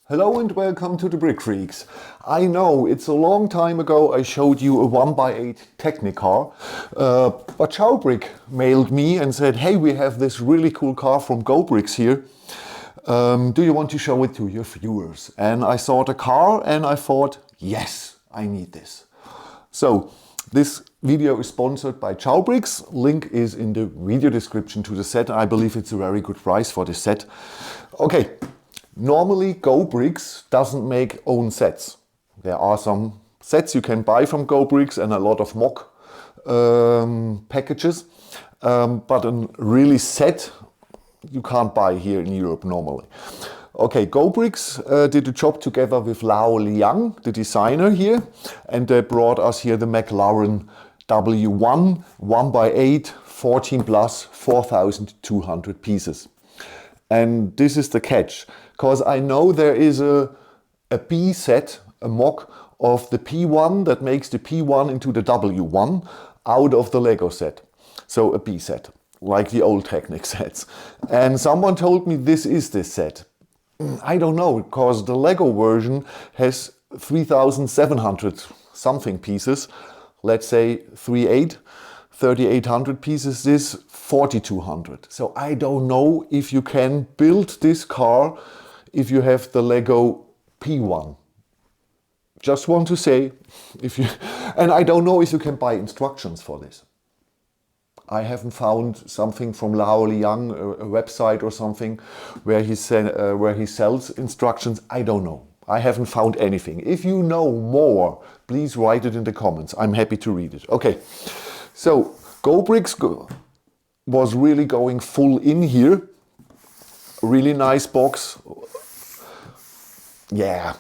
Hello and welcome to the Brickfreaks. I know it's a long time ago I showed you a 1x8 Technicar, but Chowbrick mailed me and said, hey, we have this really cool car from GoBricks here. Do you want to show it to your viewers? And I saw the car and I thought, yes, I need this. So this video is sponsored by Chowbricks. Link is in the video description to the set. I believe it's a very good price for this set. Okay. Normally GoBricks doesn't make own sets. There are some sets you can buy from GoBricks and a lot of mock packages, but a really set you can't buy here in Europe normally. Okay, GoBricks did a job together with Liang, the designer here, and they brought us here the McLaren W1 1x8 14 plus 4,200 pieces. And this is the catch, because I know there is a B set, a mock of the P1 that makes the P1 into the W1 out of the Lego set. So a B set, like the old Technic sets. And someone told me this is this set. I don't know, because the Lego version has 3,700 something pieces. Let's say 3,800 pieces, this 4,200. So I don't know if you can build this car if you have the Lego P1. Just want to say, and I don't know if you can buy instructions for this. I haven't found something from Liang, a website or something, where he sells instructions. I don't know. I haven't found anything. If you know more, please write it in the comments. I'm happy to read it. Okay, so GoBricks was really going full in here. Really nice box. Yeah,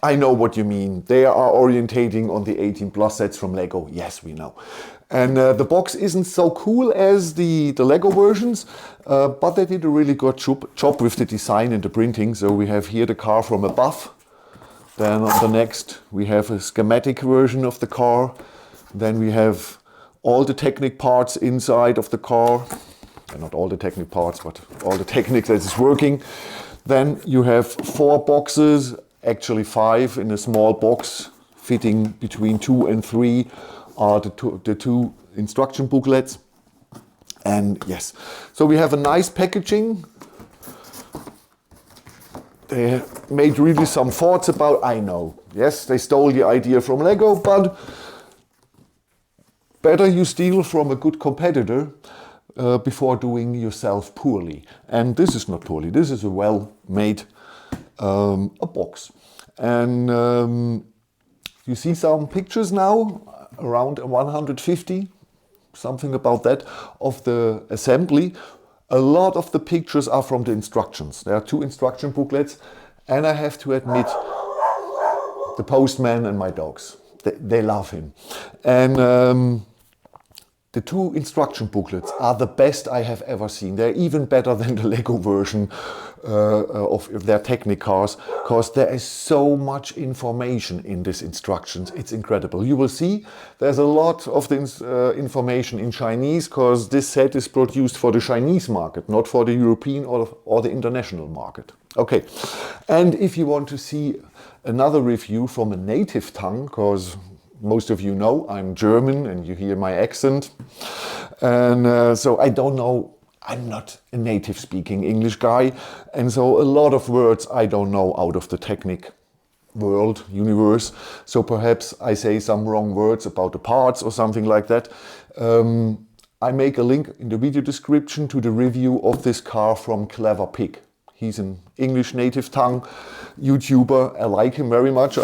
I know what you mean. They are orientating on the 18 plus sets from Lego. Yes, we know. And the box isn't so cool as the Lego versions, but they did a really good job with the design and the printing. So we have here the car from above. Then on the next we have a schematic version of the car. Then we have all the Technic parts inside of the car. Not all the Technic parts, but all the Technic that is working. Then you have 4 boxes, actually 5 in a small box, fitting between 2 and 3 are the two instruction booklets. And yes, so we have a nice packaging. They made really some thoughts about, I know, yes, they stole the idea from Lego, but better you steal from a good competitor before doing yourself poorly. And this is not poorly, this is a well-made a box. And you see some pictures now, around 150, something about that, of the assembly. A lot of the pictures are from the instructions. There are 2 instruction booklets, and I have to admit, the postman and my dogs, they love him. And the 2 instruction booklets are the best I have ever seen. They're even better than the Lego version of their Technicars, because there is so much information in these instructions. It's incredible. You will see there's a lot of the information in Chinese, because this set is produced for the Chinese market, not for the European or the international market. Okay, and if you want to see another review from a native tongue, because most of you know I'm German and you hear my accent, and so I don't know, I'm not a native speaking English guy, and so a lot of words I don't know out of the Technic world, universe, so perhaps I say some wrong words about the parts or something like that. I make a link in the video description to the review of this car from Clever Pig. He's an English native tongue YouTuber. I like him very much.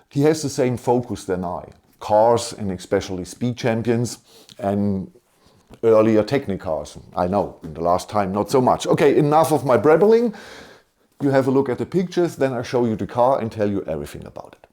He has the same focus than I. Cars, and especially speed champions, and earlier Technicars. I know, in the last time not so much. Okay, enough of my brabbling. You have a look at the pictures, then I show you the car and tell you everything about it.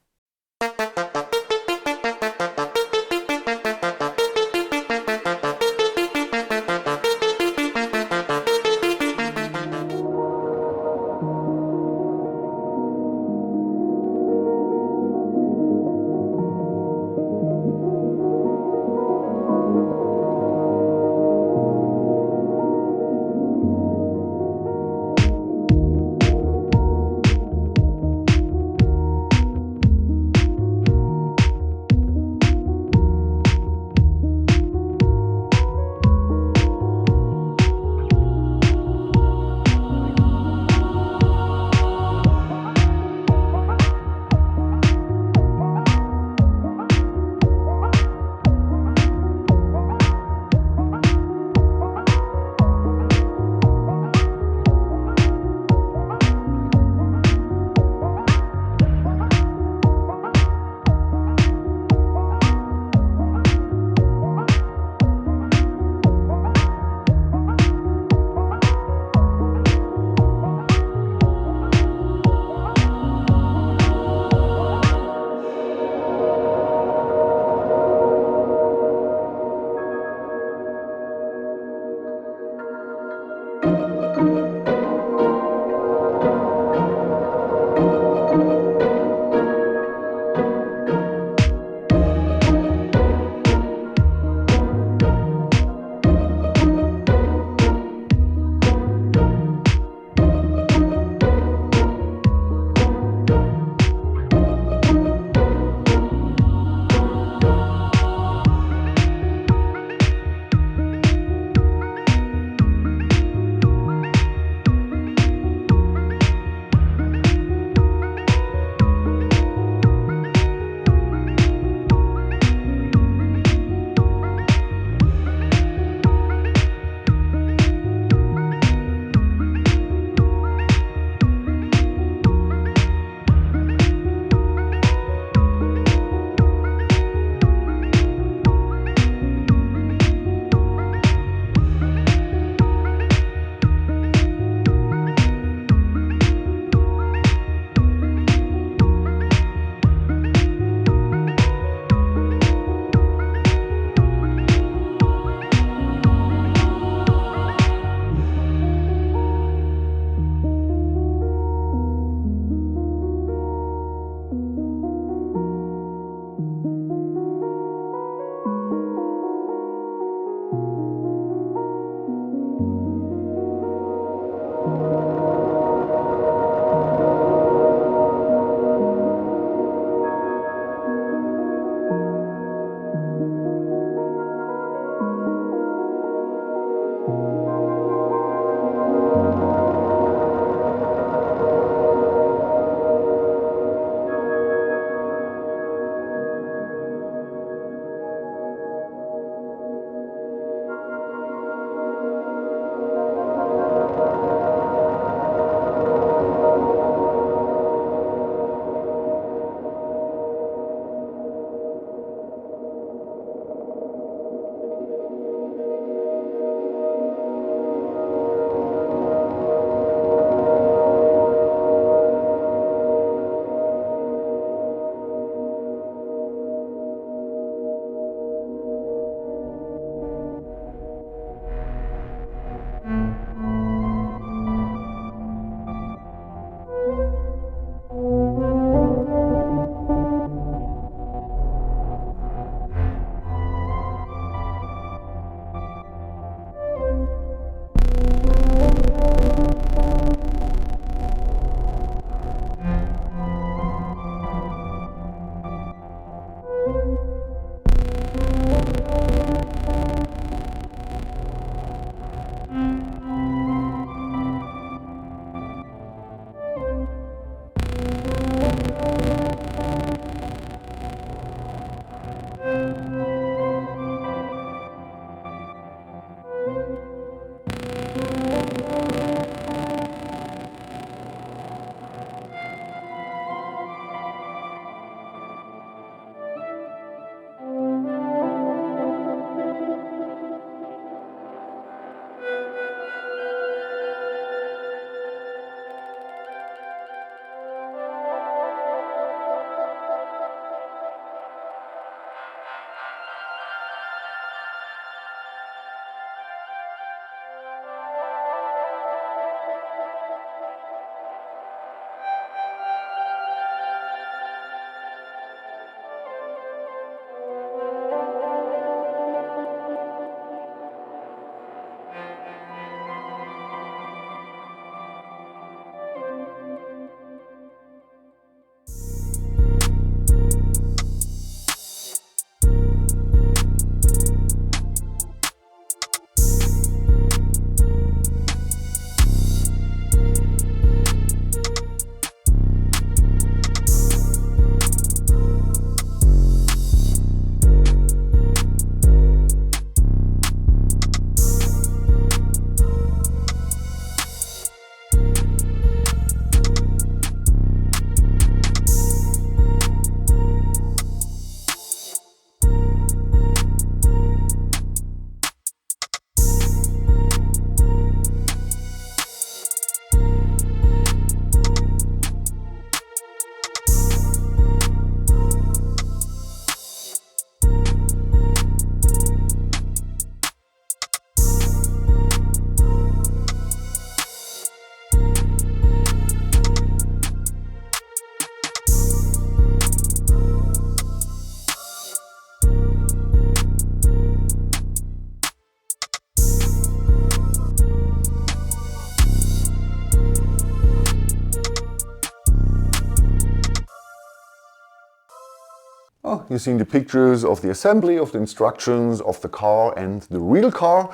You've seen the pictures of the assembly, of the instructions, of the car and the real car.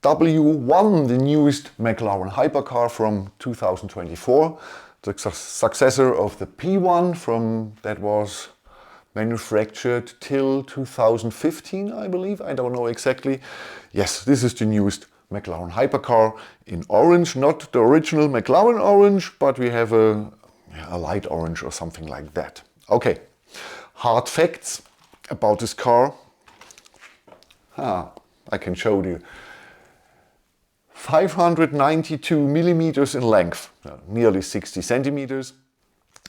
W1, the newest McLaren hypercar from 2024, the successor of the P1 that was manufactured till 2015, I believe. I don't know exactly. Yes, this is the newest McLaren hypercar in orange, not the original McLaren orange, but we have a light orange or something like that. Okay, hard facts about this car. I can show you. 592 millimeters in length, nearly 60 centimeters,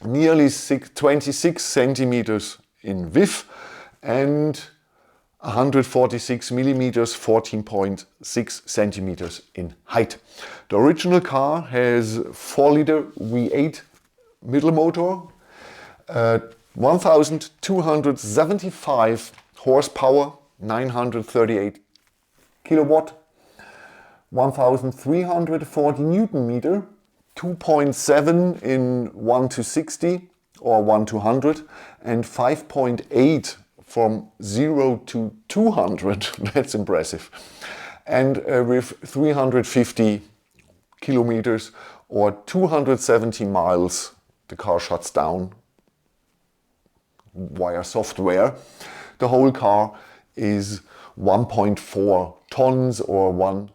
nearly 26 centimeters in width, and 146 millimeters, 14.6 centimeters in height. The original car has 4-liter V8 middle motor, 1275 horsepower, 938 kilowatt, 1340 Newton meter, 2.7 in 1 to 60 or 1 to 100, and 5.8 from 0 to 200. That's impressive. And with 350 kilometers or 270 miles, the car shuts down via software. The whole car is 1.4 tons or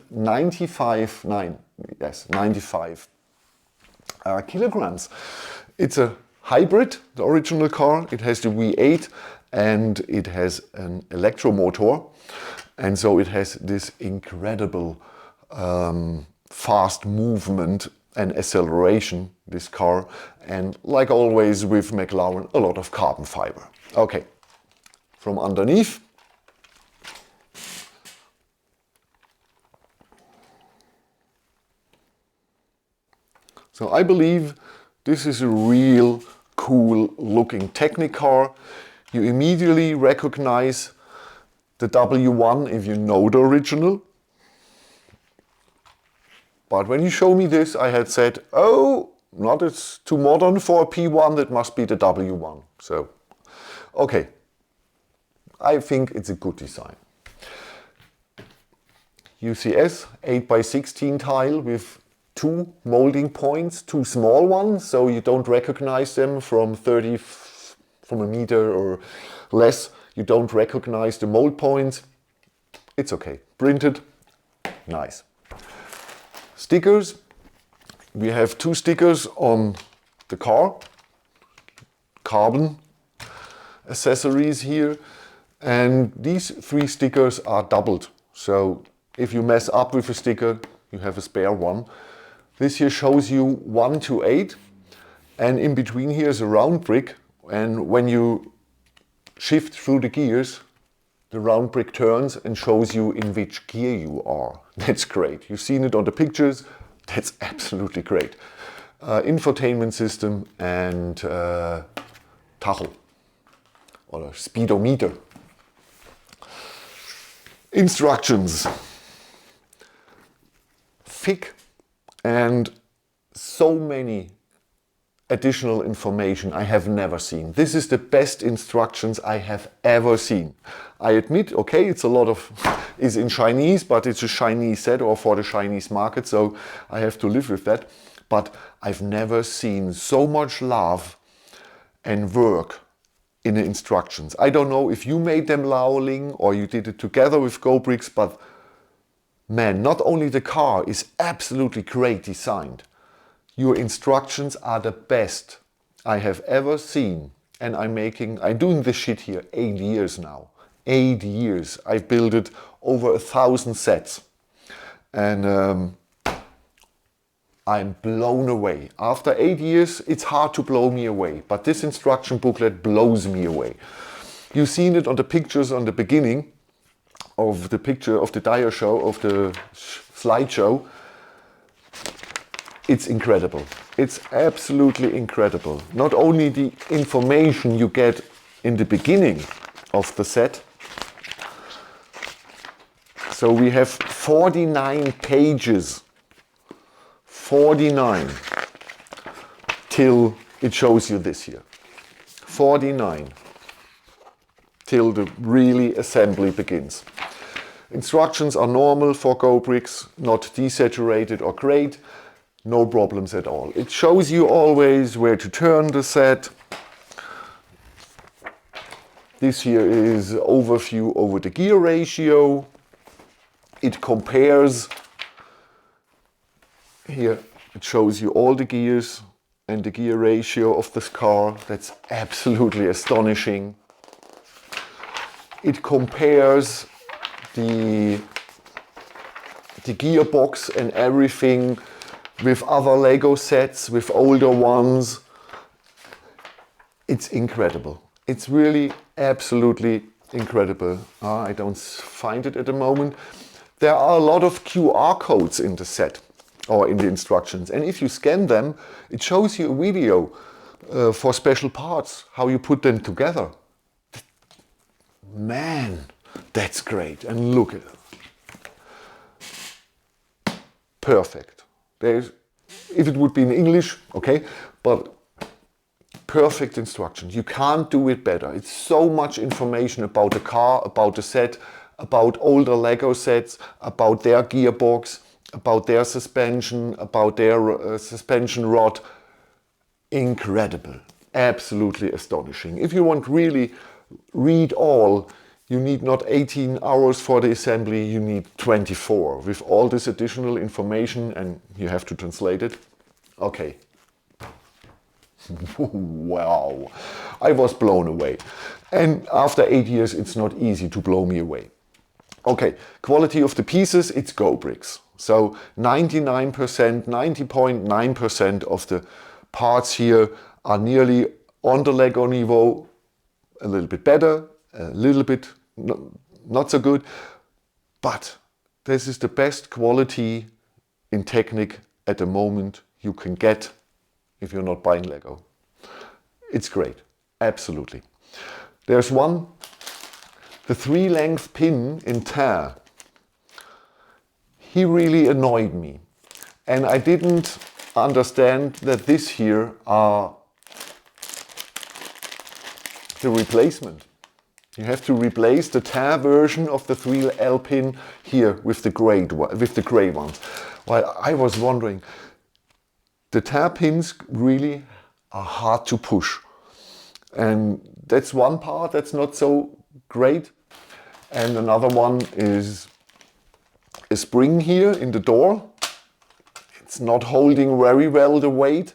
95 kilograms. It's a hybrid, the original car. It has the V8 and it has an electromotor, and so it has this incredible fast movement and acceleration, this car, and like always with McLaren, a lot of carbon fiber. Okay, from underneath. So I believe this is a real cool looking Technicar. You immediately recognize the W1 if you know the original. But when you show me this, I had said, oh, not, it's too modern for a P1, that must be the W1. So, okay, I think it's a good design. UCS 8x16 tile with 2 molding points, 2 small ones, so you don't recognize them from a meter or less. You don't recognize the mold points. It's okay. Printed, nice. Stickers. We have 2 stickers on the car, carbon accessories here, and these 3 stickers are doubled. So if you mess up with a sticker, you have a spare one. This here shows you 1 to 8, and in between here is a round brick, and when you shift through the gears, the round brick turns and shows you in which gear you are. That's great. You've seen it on the pictures. That's absolutely great. Infotainment system and tacho or speedometer. Instructions. Thick and so many additional information I have never seen. This is the best instructions I have ever seen. I admit, okay, it's a lot of, is in Chinese, but it's a Chinese set or for the Chinese market, so I have to live with that. But I've never seen so much love and work in the instructions. I don't know if you made them, Ling, or you did it together with Brickfreaks, but man, not only the car is absolutely great designed, your instructions are the best I have ever seen. And I'm doing this shit here 8 years now. 8 years. I've built it over 1,000 sets. And I'm blown away. After 8 years, it's hard to blow me away. But this instruction booklet blows me away. You've seen it on the pictures on the beginning of the picture of the Dyer show, of the slideshow. It's incredible. It's absolutely incredible. Not only the information you get in the beginning of the set. So we have 49 pages. 49 till it shows you this here. $49 till the really assembly begins. Instructions are normal for GoBricks, not desaturated or grayed, no problems at all. It shows you always where to turn the set. This here is overview over the gear ratio. It compares, here it shows you all the gears and the gear ratio of this car. That's absolutely astonishing. It compares the gearbox and everything with other Lego sets, with older ones. It's incredible. It's really absolutely incredible. I don't find it at the moment. There are a lot of QR codes in the set or in the instructions, and if you scan them, it shows you a video for special parts, how you put them together. Man, that's great. And look at it. Perfect. If it would be in English, okay, but perfect instructions. You can't do it better. It's so much information about the car, about the set, about older Lego sets, about their gearbox, about their suspension, about their suspension rod. Incredible. Absolutely astonishing. If you want really read all, you need not 18 hours for the assembly, you need 24 with all this additional information, and you have to translate it. Okay. Wow. I was blown away. And after 8 years, it's not easy to blow me away. Okay, quality of the pieces, it's GoBricks. So 99%, 90.9% of the parts here are nearly on the Lego niveau, a little bit better, a little bit not so good, but this is the best quality in Technic at the moment you can get if you're not buying Lego. It's great, absolutely. There's one, the 3-length pin in tear. He really annoyed me, and I didn't understand that this here are the replacement. You have to replace the tear version of the 3L pin here with the gray ones. Well, I was wondering, the tear pins really are hard to push, and that's one part that's not so great. And another one is a spring here in the door. It's not holding very well the weight.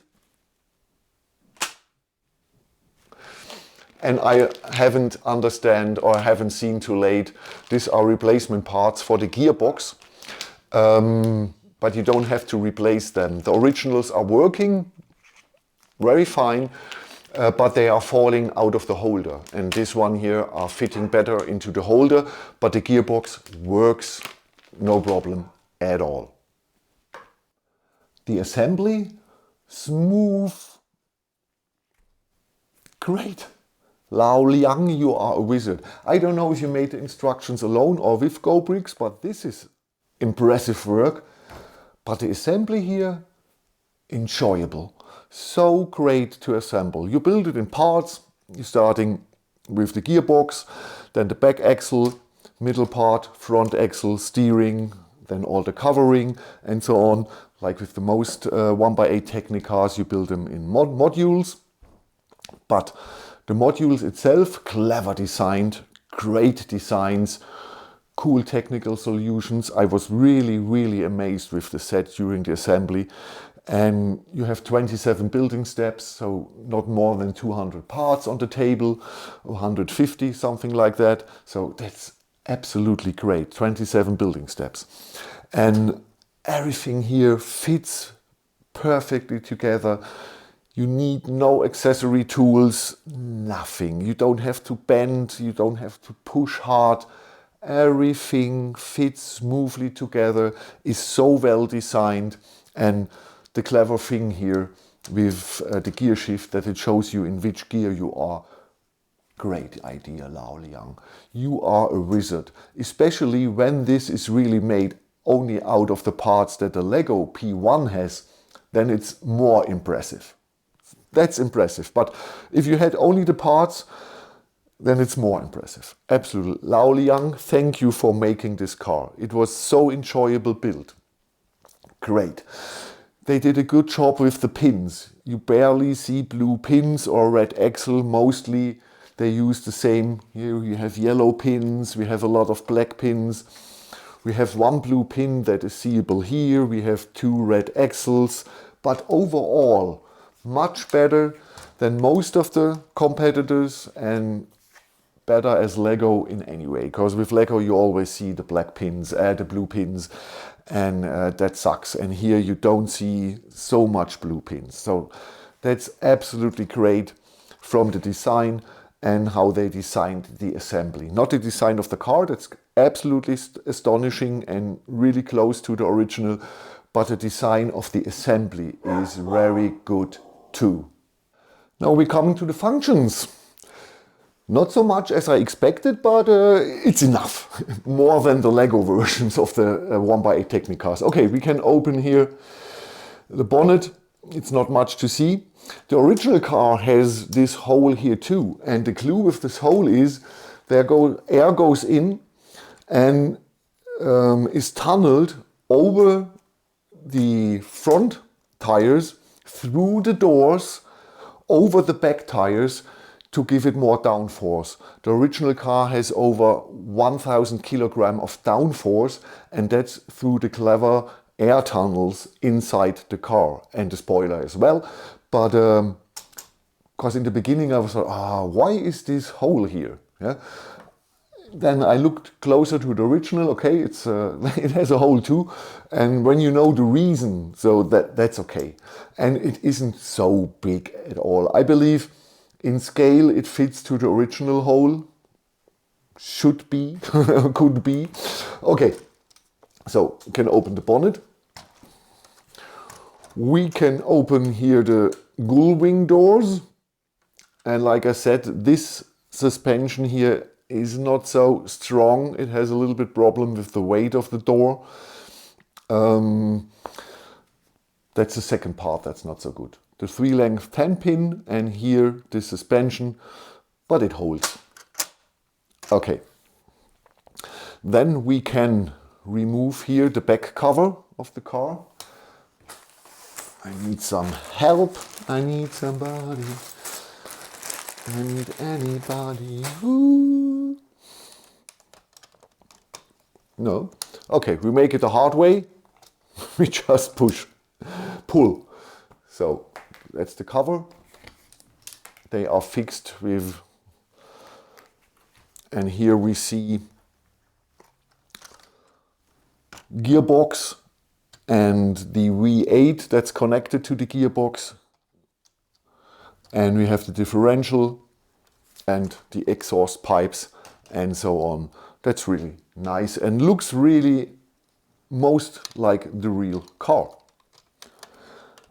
And I haven't understand or haven't seen too late. These are replacement parts for the gearbox, but you don't have to replace them. The originals are working very fine, but they are falling out of the holder. And this one here are fitting better into the holder, but the gearbox works no problem at all. The assembly, smooth, great. Liang, you are a wizard. I don't know if you made the instructions alone or with GoBricks, but this is impressive work. But the assembly here, enjoyable. So great to assemble. You build it in parts. You're starting with the gearbox, then the back axle, middle part, front axle, steering, then all the covering and so on. Like with the most 1x8 Technic cars, you build them in modules. But the modules itself, clever designed, great designs, cool technical solutions. I was really amazed with the set during the assembly. And you have 27 building steps, so not more than 200 parts on the table, 150, something like that. So that's absolutely great, 27 building steps. And everything here fits perfectly together. You need no accessory tools, nothing. You don't have to bend, you don't have to push hard. Everything fits smoothly together, is so well designed. And the clever thing here with the gear shift, that it shows you in which gear you are. Great idea, Liang. You are a wizard, especially when this is really made only out of the parts that the Lego P1 has, then it's more impressive. That's impressive. But if you had only the parts, then it's more impressive. Absolutely. Liang, thank you for making this car. It was so enjoyable build. Great. They did a good job with the pins. You barely see blue pins or red axle. Mostly they use the same. Here you have yellow pins. We have a lot of black pins. We have one blue pin that is seeable here. We have 2 red axles. But overall, much better than most of the competitors and better as Lego in any way. Because with Lego you always see the black pins, the blue pins, and that sucks. And here you don't see so much blue pins. So that's absolutely great from the design and how they designed the assembly. Not the design of the car, that's absolutely astonishing and really close to the original, but the design of the assembly is very good too. Now we're coming to the functions. Not so much as I expected, but it's enough. More than the Lego versions of the 1x8 Technicars. Okay, we can open here the bonnet. It's not much to see. The original car has this hole here too. And the clue with this hole is air goes in and is tunneled over the front tires, through the doors, over the back tires, to give it more downforce. The original car has over 1000 kilogram of downforce, and that's through the clever air tunnels inside the car and the spoiler as well. But because in the beginning I was like, why is this hole here? Yeah. Then I looked closer to the original. Okay, it's it has a hole too, and when you know the reason, so that's okay, and it isn't so big at all. I believe in scale it fits to the original hole. Should be, could be. Okay, so we can open the bonnet. We can open here the gull wing doors, and like I said, this suspension here is not so strong. It has a little bit problem with the weight of the door. That's the second part that's not so good. The 3-length 10 pin and here the suspension, but it holds. Okay. Then we can remove here the back cover of the car. I need some help. I need somebody. I need anybody. Ooh. No. Okay, we make it the hard way. We just pull. So that's the cover. They are fixed with, and here we see gearbox and the V8 that's connected to the gearbox. And we have the differential and the exhaust pipes and so on. That's really nice and looks really most like the real car.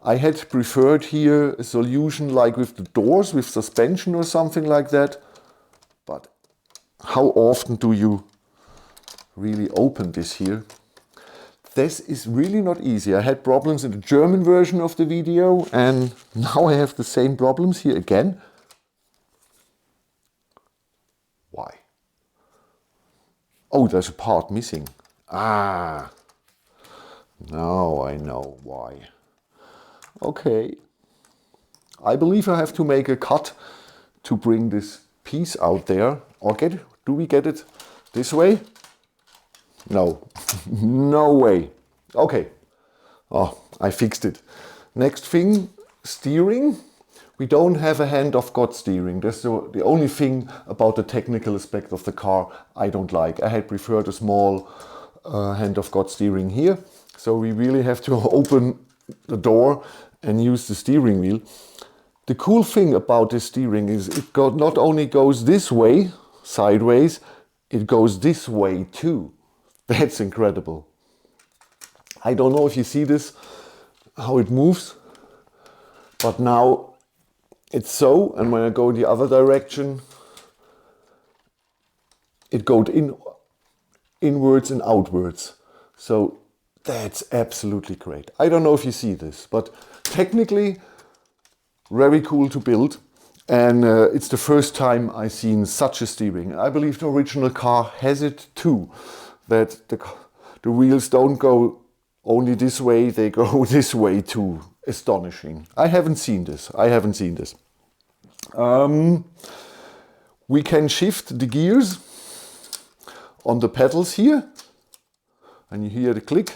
I had preferred here a solution like with the doors, with suspension or something like that. But how often do you really open this here? This is really not easy. I had problems in the German version of the video and now I have the same problems here again. Why? Oh, there's a part missing. Ah, now I know why. Okay. I believe I have to make a cut to bring this piece out there. Or do we get it this way? No, no way. Okay, oh, I fixed it. Next thing, steering. We don't have a hand of God steering. That's the only thing about the technical aspect of the car I don't like. I had preferred a small hand of God steering here. So we really have to open the door and use the steering wheel. The cool thing about this steering is it not only goes this way, sideways, it goes this way too. That's incredible. I don't know if you see this, how it moves, but now it's so, and when I go in the other direction, it goes inwards and outwards. So that's absolutely great. I don't know if you see this, but technically very cool to build. And it's the first time I've seen such a steering. I believe the original car has it too, that the wheels don't go only this way, they go this way too. Astonishing. I haven't seen this. We can shift the gears on the pedals here, and you hear the click.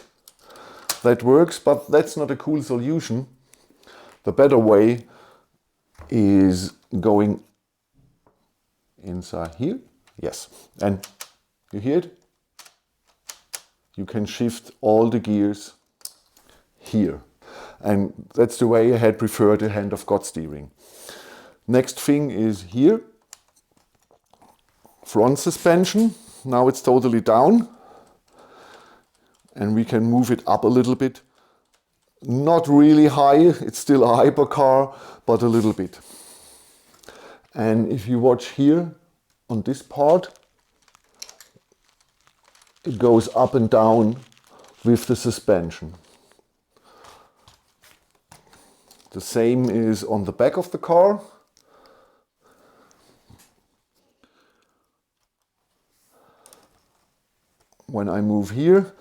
That works, but that's not a cool solution. The better way is going inside here. Yes, and you hear it? You can shift all the gears here. And that's the way I had preferred the hand of God steering. Next thing is here. Front suspension. Now it's totally down. And we can move it up a little bit. Not really high, it's still a hypercar, but a little bit. And if you watch here on this part, it goes up and down with the suspension. The same is on the back of the car. When I move here,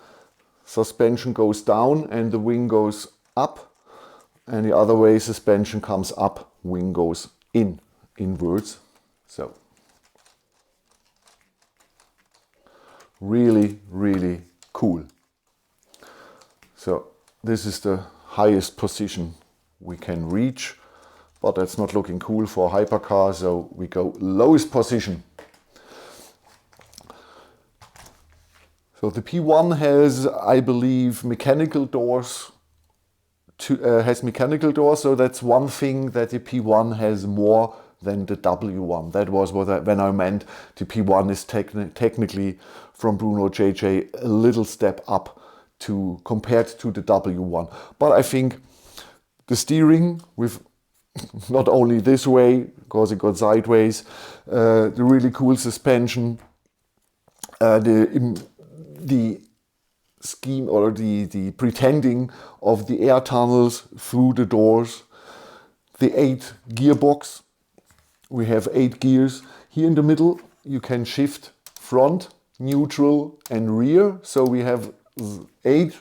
suspension goes down and the wing goes up, and the other way suspension comes up, wing goes inwards. So really, really cool. So this is the highest position we can reach, but that's not looking cool for a hypercar, so we go lowest position. So the P1 has, I believe, mechanical doors. So that's one thing that the P1 has more than the W1. That was when I meant the P1 is technically from Bruno JJ a little step up compared to the W1. But I think the steering with not only this way, because it got sideways, the really cool suspension, the scheme or the pretending of the air tunnels through the doors, the 8 gearbox. We have 8 gears. Here in the middle you can shift front, neutral and rear. So we have 8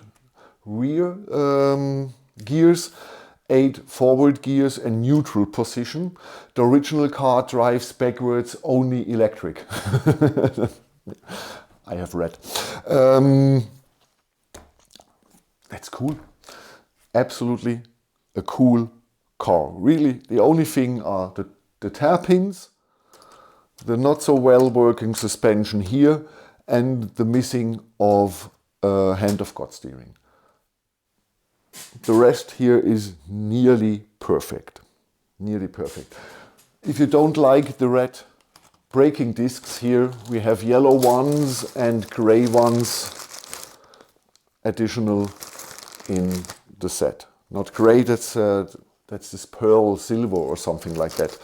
rear gears, 8 forward gears and neutral position. The original car drives backwards only electric. I have read. That's cool. Absolutely a cool car. Really, the only thing are the hairpins, the not so well working suspension here, and the missing of hand of God steering. The rest here is nearly perfect. Nearly perfect. If you don't like the red braking discs here, we have yellow ones and gray ones additional in the set. Not gray, that's this pearl silver or something like that.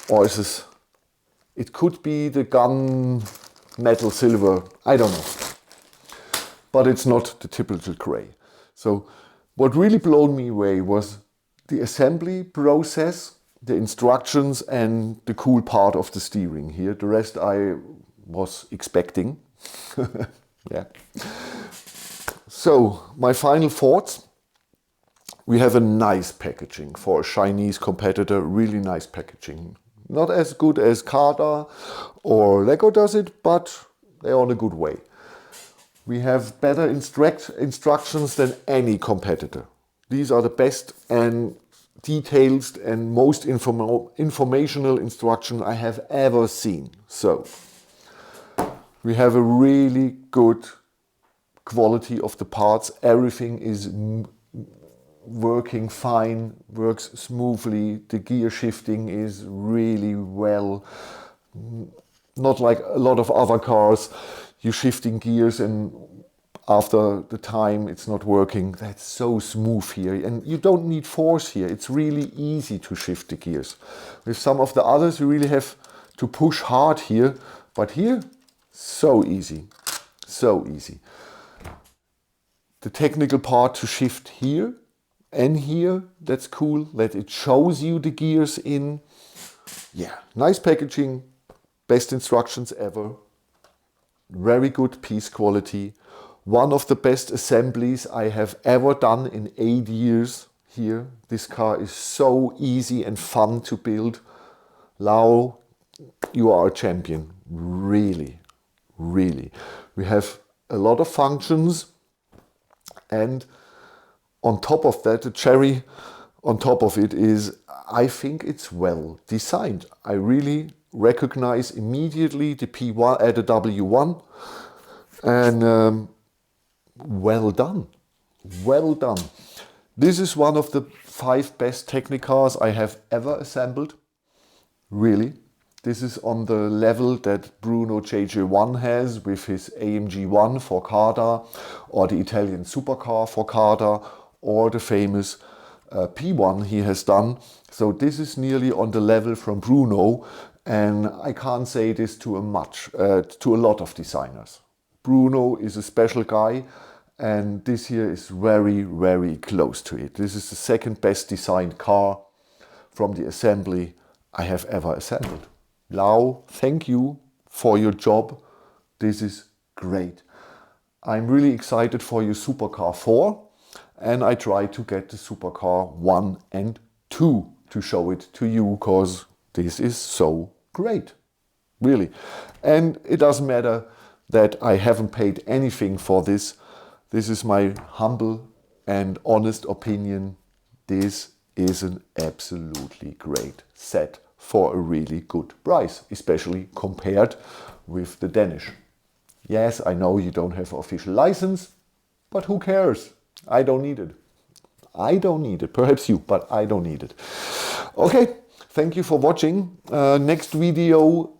Or is this, it could be the gun metal silver, I don't know. But it's not the typical gray. So what really blown me away was the assembly process, the instructions and the cool part of the steering here. The rest I was expecting. Yeah. So my final thoughts. We have a nice packaging for a Chinese competitor, really nice packaging. Not as good as Kada or Lego does it, but they're on a good way. We have better instructions than any competitor. These are the best and detailed and most informational instruction I have ever seen. So we have a really good quality of the parts. Everything is working fine, works smoothly. The gear shifting is really well. Not like a lot of other cars, you're shifting gears and after the time it's not working. That's so smooth here, and you don't need force here. It's really easy to shift the gears. With some of the others you really have to push hard here, but here so easy, so easy. The technical part to shift here And here, that's cool that it shows you the gears in. Yeah, nice packaging, best instructions ever, very good piece quality. One of the best assemblies I have ever done in 8 years here. This car is so easy and fun to build. Lau, you are a champion, really, really. We have a lot of functions, and on top of that, the cherry on top of it is, I think it's well designed. I really recognize immediately the P1 at the W1, and well done, well done. This is one of the 5 best Technicars I have ever assembled, really. This is on the level that Bruno JJ1 has with his AMG 1 for Carda, or the Italian supercar for Carda, or the famous P1 he has done. So this is nearly on the level from Bruno, and I can't say this to a lot of designers. Bruno is a special guy, and this here is very, very close to it. This is the second best designed car from the assembly I have ever assembled. Lau, thank you for your job. This is great. I'm really excited for your Supercar 4, and I try to get the Supercar 1 and 2 to show it to you, because this is so great, really. And it doesn't matter that I haven't paid anything for this. This is my humble and honest opinion. This is an absolutely great set for a really good price, especially compared with the Danish. Yes, I know you don't have official license, but who cares? I don't need it. I don't need it. Perhaps you, but I don't need it. Okay, thank you for watching. Next video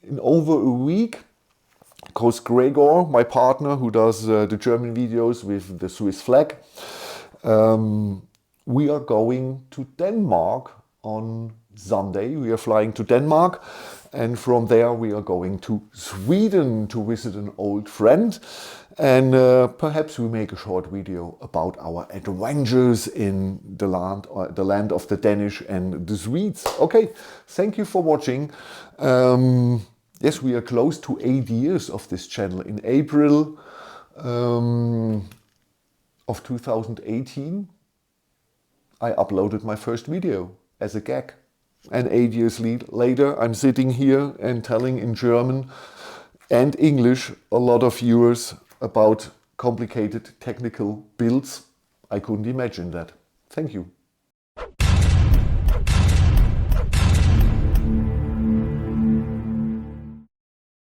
in over a week, because Gregor, my partner who does the German videos with the Swiss flag, we are going to Denmark on Sunday. We are flying to Denmark, and from there we are going to Sweden to visit an old friend, and perhaps we make a short video about our adventures in the land of the Danish and the Swedes. Okay, thank you for watching. Yes, we are close to 8 years of this channel. In April of 2018, I uploaded my first video as a gag. And 8 years later, I'm sitting here and telling in German and English a lot of viewers about complicated technical builds. I couldn't imagine that. Thank you.